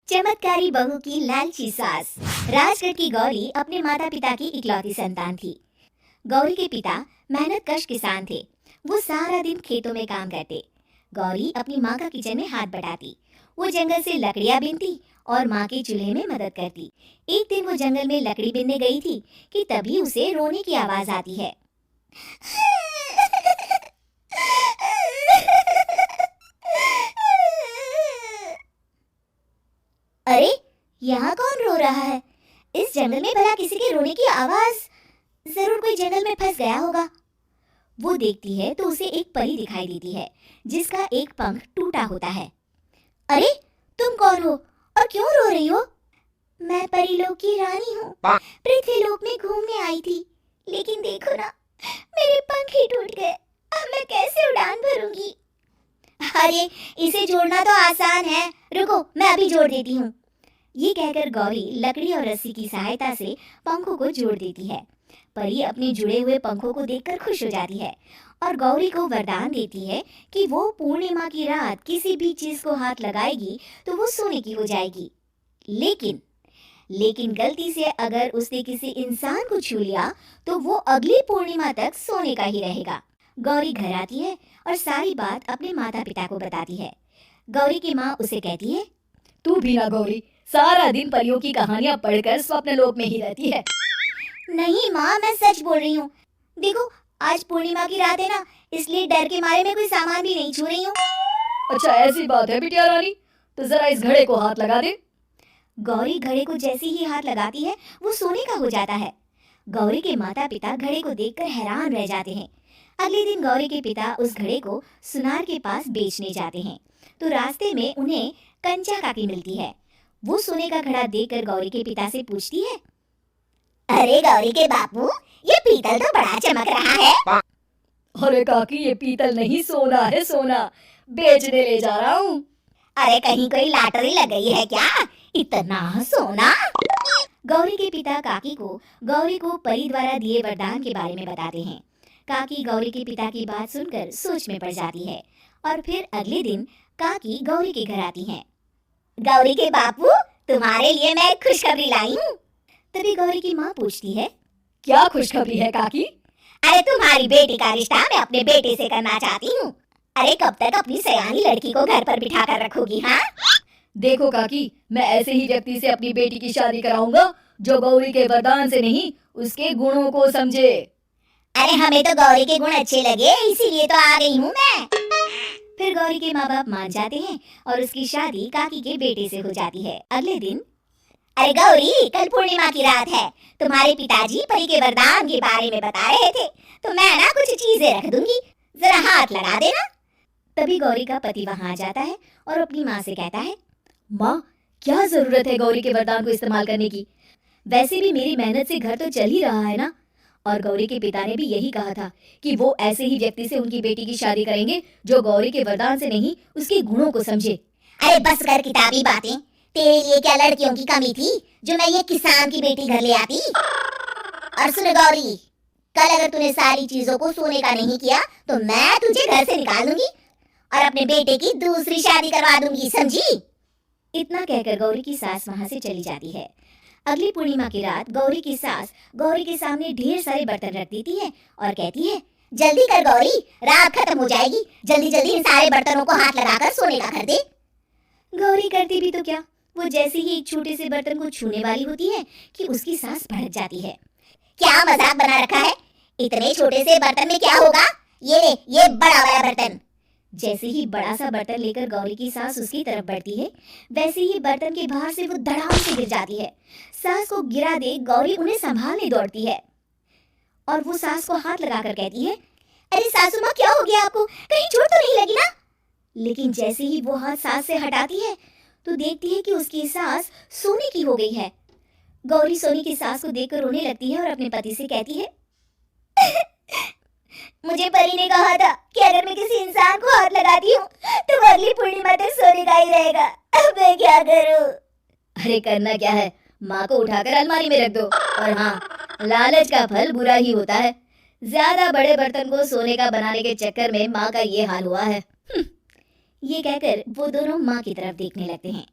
चमत्कारी बहू की लालची सास। राजगढ़ की गौरी अपने माता पिता की इकलौती संतान थी। गौरी के पिता मेहनतकश किसान थे। वो सारा दिन खेतों में काम करते। गौरी अपनी माँ का किचन में हाथ बटाती। वो जंगल से लकड़ियाँ बीनती और माँ के चूल्हे में मदद करती। एक दिन वो जंगल में लकड़ी बीनने गई थी कि तभी उसे रोने की आवाज आती है। अरे, यहाँ कौन रो रहा है? इस जंगल में भला किसी के रोने की आवाज? जरूर कोई जंगल में फंस गया होगा। वो देखती है तो उसे एक परी दिखाई देती है जिसका एक पंख टूटा होता है। अरे, तुम कौन हो और क्यों रो रही हो? मैं परीलोक की रानी हूँ। पृथ्वीलोक में घूमने आई थी, लेकिन देखो ना, मेरे पंख ही टूट गए। अब मैं कैसे उड़ान भरूंगी? अरे, इसे जोड़ना तो आसान है। रुको, मैं अभी जोड़ देती हूँ। ये कहकर गौरी लकड़ी और रस्सी की सहायता से पंखों को जोड़ देती है। परी अपने जुड़े हुए पंखों को देखकर खुश हो जाती है और गौरी को वरदान देती है कि वो पूर्णिमा की रात किसी भी चीज को हाथ लगाएगी तो वो सोने की हो जाएगी। लेकिन गलती से अगर उसने किसी इंसान को छू लिया तो वो अगली पूर्णिमा तक सोने का ही रहेगा। गौरी घर आती है और सारी बात अपने माता पिता को बताती है। गौरी की माँ उसे कहती है, तू भी ना गौरी, सारा दिन परियों की कहानियां पढ़कर स्वप्न लोक में ही रहती है। नहीं माँ, मैं सच बोल रही हूँ। देखो, आज पूर्णिमा की रात है ना, इसलिए डर के मारे मैं कोई सामान भी नहीं छू रही हूँ। अच्छा, ऐसी बात है बिटिया रानी, तो जरा इस घड़े को हाथ लगा दे। गौरी घड़े को जैसे ही हाथ लगाती है वो सोने का हो जाता है। गौरी के माता पिता घड़े को देखकर हैरान रह जाते हैं। अगले दिन गौरी के पिता उस घड़े को सुनार के पास बेचने जाते हैं तो रास्ते में उन्हें कंचा काकी मिलती है। वो सोने का घड़ा देखकर गौरी के पिता से पूछती है, अरे गौरी के बापू, ये पीतल तो बड़ा चमक रहा है। अरे काकी, ये पीतल नहीं, सोना है, सोना बेचने ले जा रहा हूँ। अरे कहीं कोई लॉटरी लग गई है क्या? इतना सोना? गौरी के पिता काकी को गौरी को परी द्वारा दिए वरदान के बारे में बताते हैं। काकी गौरी के पिता की बात सुनकर सोच में पड़ जाती है और फिर अगले दिन काकी गौरी के घर आती हैं। गौरी के बापू, तुम्हारे लिए मैं खुशखबरी लाई हूँ। तभी गौरी की माँ पूछती है, क्या खुशखबरी है काकी? अरे तुम्हारी बेटी का रिश्ता मैं अपने बेटे से करना चाहती हूँ। अरे कब तक अपनी सयानी लड़की को घर पर बिठा कर रखोगी? हाँ, देखो काकी, मैं ऐसे ही व्यक्ति से अपनी बेटी की शादी कराऊंगा जो गौरी के वरदान से नहीं, उसके गुणों को समझे। अरे हमें तो गौरी के गुण अच्छे लगे, इसीलिए तो आ गई हूँ मैं। फिर गौरी के माँ बाप मान जाते हैं और उसकी शादी काकी के बेटे से हो जाती है। अगले दिन, अरे गौरी, कल पूर्णिमा की रात है। तुम्हारे पिताजी परी के वरदान के बारे में बता रहे थे, तो मैं ना कुछ चीजें रख दूंगी, जरा हाथ लगा देना। तभी गौरी का पति वहां आ जाता है और अपनी माँ से कहता है, माँ, क्या जरूरत है गौरी के वरदान को इस्तेमाल करने की? वैसे भी मेरी मेहनत से घर तो चल ही रहा है ना। और गौरी के पिता ने भी यही कहा था कि वो ऐसे ही व्यक्ति से उनकी बेटी की शादी करेंगे जो गौरी के वरदान से नहीं, उसके गुणों को समझे। अरे बस कर किताबी बातें। तेरे लिए क्या लड़कियों की कमी थी जो मैं ये किसान की बेटी घर ले आती? और सुन गौरी, कल अगर तूने सारी चीजों को सोने का नहीं किया तो मैं तुझे घर से निकाल दूंगी और अपने बेटे की दूसरी शादी करवा दूंगी, समझी? इतना कहकर गौरी की सास वहां से चली जाती है। अगली पूर्णिमा की रात गौरी की सास गौरी के सामने ढेर सारे बर्तन रख देती है और कहती है, जल्दी कर गौरी, रात खत्म हो जाएगी। जल्दी जल्दी इन सारे बर्तनों को हाथ लगाकर सोने का कर दे। गौरी करती भी तो क्या, वो जैसे ही एक छोटे से बर्तन को छूने वाली होती है कि उसकी सास भड़क जाती है। क्या मजाक बना रखा है? इतने छोटे से बर्तन में क्या होगा? ये ले, ये बड़ा वाला बर्तन। जैसे ही बड़ा सा बर्तन लेकर गौरी की सास उसकी तरफ बढ़ती है, वैसे ही बर्तन के बाहर से वो धड़ाम से गिर जाती है। सास को गिरा देख गौरी उन्हें संभालने दौड़ती है और वो सास को हाथ लगाकर कहती है, अरे सासू माँ, क्या हो गया आपको? कहीं चोट तो नहीं लगी ना? लेकिन जैसे ही वो हाथ सास से हटाती है तो देखती है कि उसकी सास सोने की हो गई है। गौरी सोनी की सास को देखकर रोने लगती है और अपने पति से कहती है, मुझे परी ने कहा था कि अगर मैं किसी इंसान को हाथ लगाती हूँ तो वो अगली पूर्णिमा तक सोने का ही रहेगा। अब मैं क्या करूँ? अरे करना क्या है, माँ को उठाकर अलमारी में रख दो। और हाँ, लालच का फल बुरा ही होता है। ज्यादा बड़े बर्तन को सोने का बनाने के चक्कर में माँ का ये हाल हुआ है। ये कहकर वो दोनों माँ की तरफ देखने लगते हैं।